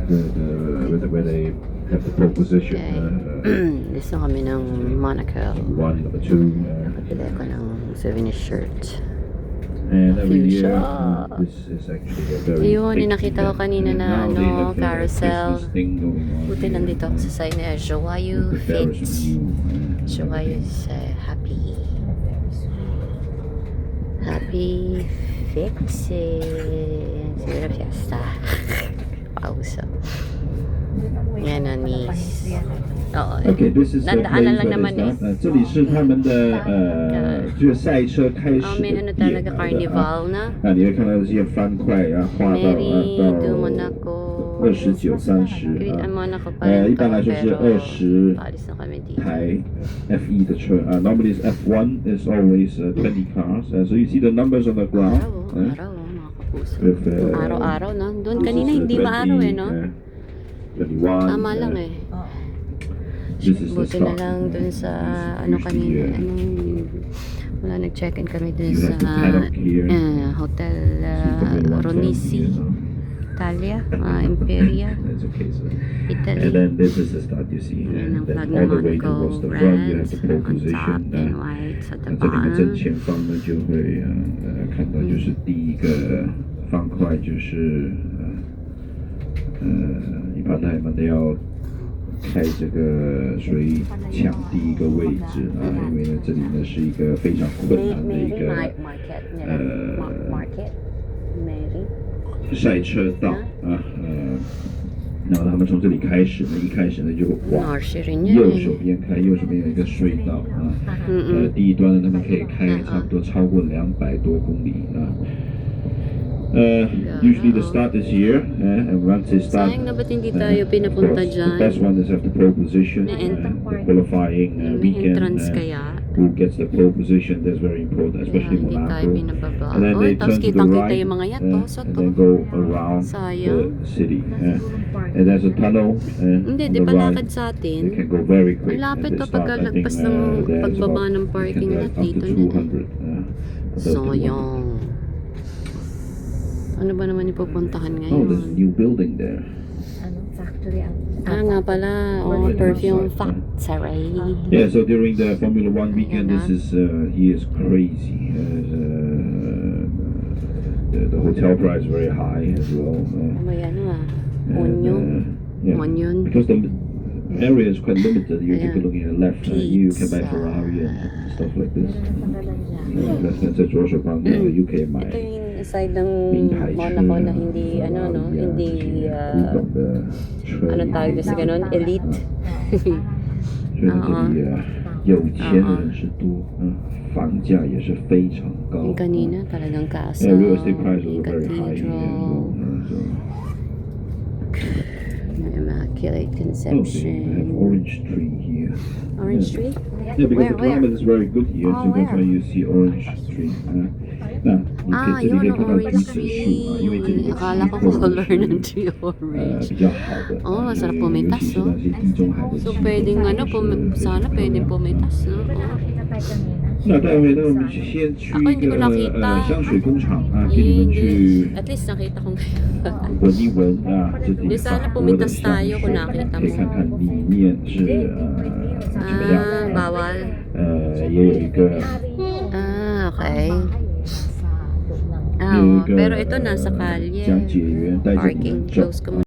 where they have the pole position. Gusto kami ng Monaco. Number 2. Nakabili ko ng souvenir shirt. And every year, Fuchsia. this is actually a very Ayun, big nakita ko event. kanina And na now they have the carousel. Christmas thing going on Buti here. nandito ako sa sign na Joyeux With the Paris Fits. Review, Joyeux Happy. Happy Fixing. Siguro fiesta. Pauso. Yan na, Nice. Oo. Okay, this is the Nandaanan place lang where naman they eh. start. 这里是他们的就是赛车开始 Oh, may 的 ano 点 talaga, carnival na. 你会看到这些方块画到 Mary to 到 Monaco. 29、30 Monaco pa rin 一 to, 般来说是 pero 20 paalis na kami dito. 台 F1 的车normally is F1 is always 20 cars so you see the numbers on the ground Araw, mga kapuso. with Araw-araw, no? Doon kanina hindi maaraw eh, no? 21 Tama lang eh. this is the Buti na start. lang dun sa ano kanina, wala nag-check-in kami dun You sa have the paddock here. Hotel Superman Ronisi, Italia, Imperia, That's okay, so. And Italy. then this is the start you see Yan ang and then flag all ng the way Monaco, towards the front you red have the pole on top position and white sa 这里面正 bottom. 前方呢就会看到就是第一个方块就是一般他们都要开这个属于抢第一个位置因为呢这里呢是一个非常困难的一个 Market, Mary. 赛车道然后他们从这里开始呢一开始呢就往 Marcy rin yan 右 eh. 手边开，右手边有一个隧道第一端呢他们可以开差不多超过200多公里usually the start is here and once they start Sayang na ba't hindi tayo pinapunta of course, dyan? the best one is have the pole position the qualifying May weekend entrance kaya? who gets the pole position that's very important especially Hindi tayo Monaco pinababa. and then Oh, they tapos turn to the kitang-kita right yung mga yato, and soto. then go around the Sayang. city and there's a tunnel Hindi, on di the palakad right. sa They atin. can go very quick. Ang lapit At the to start, I think, pagkalagpas ng there's pagbaba about- ng you parking can lot drive up to dito. 200. Sayang. Ano ba naman ipupuntahan Oh, there's a ngayon? new building there. Factory ang Nga pala, perfume factory. Yeah, so during the Formula One weekend, Ayan, this is he is crazy. The hotel price is very high as well. May ano and, Onyo. yeah, Onyon. because the area is quite limited. You Ayan. can look at the left, you can buy Pizza. Ferrari and stuff like this. pangalan niya. That's at Joshua Pang, UK, my. Ito yung side ng 名牌车 Monaco na hindi, ano, no? Hindi, 古董的车 ano tawag doon sa ganun? Elite. 所以这里有钱人是多房价也是非常高 Yung kanina, talagang castle, real estate prices yung are very high here as well cathedral, yung Immaculate so they have Conception. orange tree here Orange tree? yeah because the Where? climate is very good here Oh, so that's where? why you see orange tree 那你可以这里 Yun 可以 ang 看到橘 orange 子树 tree. 因为这里的 Akala ko 气候 color 是 ng tree orange. 比较好的 Oh, masarap 尤 pumitas, 其是 oh. 那些地中海的 So, 气候 pwedeng ano, sana pwedeng pumitas, no? Oh. Nakita tayo kanina. 那待会呢，我们先去 Ako 一 hindi 个 ko nakita. 香水工厂给你们去 At least nakita ko ngayon. 闻一闻这里 Di sana 法国的 pumitas 香 tayo 水 kung nakita 可以 mo. 看看里面是怎么样 Bawal. 也有一个 Okay. 有一个 Pero ito nasa kalye. 讲解员带着你 Parking 们走 close ko muna.